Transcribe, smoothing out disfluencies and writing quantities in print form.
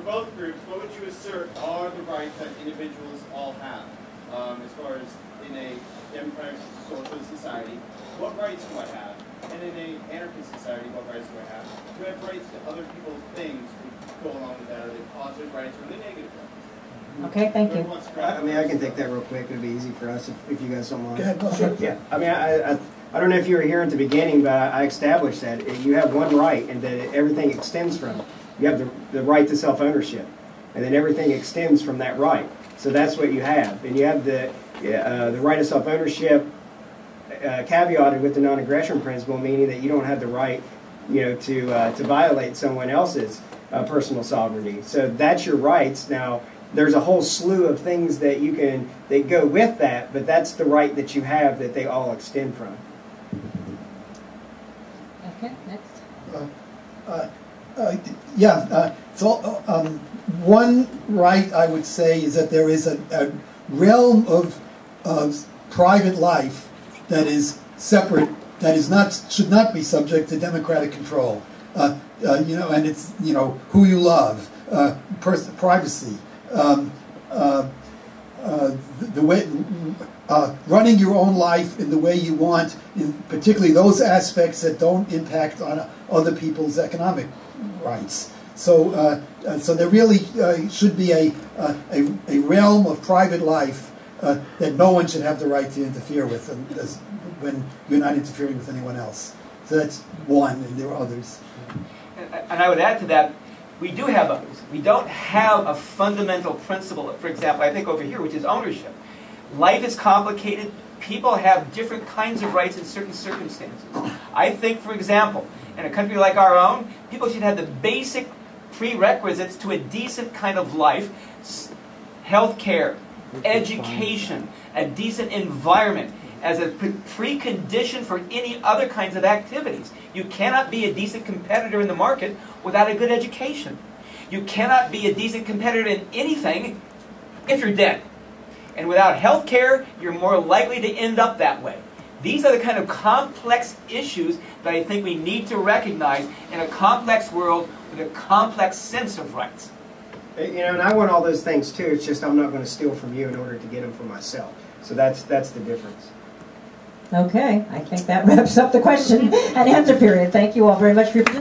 both groups, what would you assert are the rights that individuals all have? As far as in a democratic socialist society, what rights do I have? And in an anarchist society, what rights do I have? Do I have rights to other people's things that go along with that? Are they positive rights or are they negative rights? Okay, thank you. I mean, I can take that real quick. It'll be easy for us if you guys don't mind. Go ahead, go ahead. Yeah, I mean, I don't know if you were here at the beginning, but I established that you have one right and that everything extends from it. You have the right to self-ownership, and then everything extends from that right. So that's what you have. And you have the right of self-ownership caveated with the non-aggression principle, meaning that you don't have the right, to violate someone else's personal sovereignty. So that's your rights. Now, there's a whole slew of things that that go with that, but that's the right that you have that they all extend from. Okay, next. So one right I would say is that there is a realm of private life that is separate, that is should not be subject to democratic control. And it's who you love, privacy, the way running your own life in the way you want, particularly those aspects that don't impact on other people's economic rights. So there really should be a realm of private life that no one should have the right to interfere with, when you're not interfering with anyone else. So that's one, and there are others. And I would add to that, we do have others. We don't have a fundamental principle, for example, I think over here, which is ownership. Life is complicated. People have different kinds of rights in certain circumstances. I think, for example, in a country like our own, people should have the basic prerequisites to a decent kind of life: health care, education, a decent environment, as a precondition for any other kinds of activities. You cannot be a decent competitor in the market without a good education. You cannot be a decent competitor in anything if you're dead. And without health care, you're more likely to end up that way. These are the kind of complex issues that I think we need to recognize in a complex world with a complex sense of rights. And I want all those things too. It's just I'm not going to steal from you in order to get them for myself. So that's the difference. Okay, I think that wraps up the question and answer period. Thank you all very much for your participation.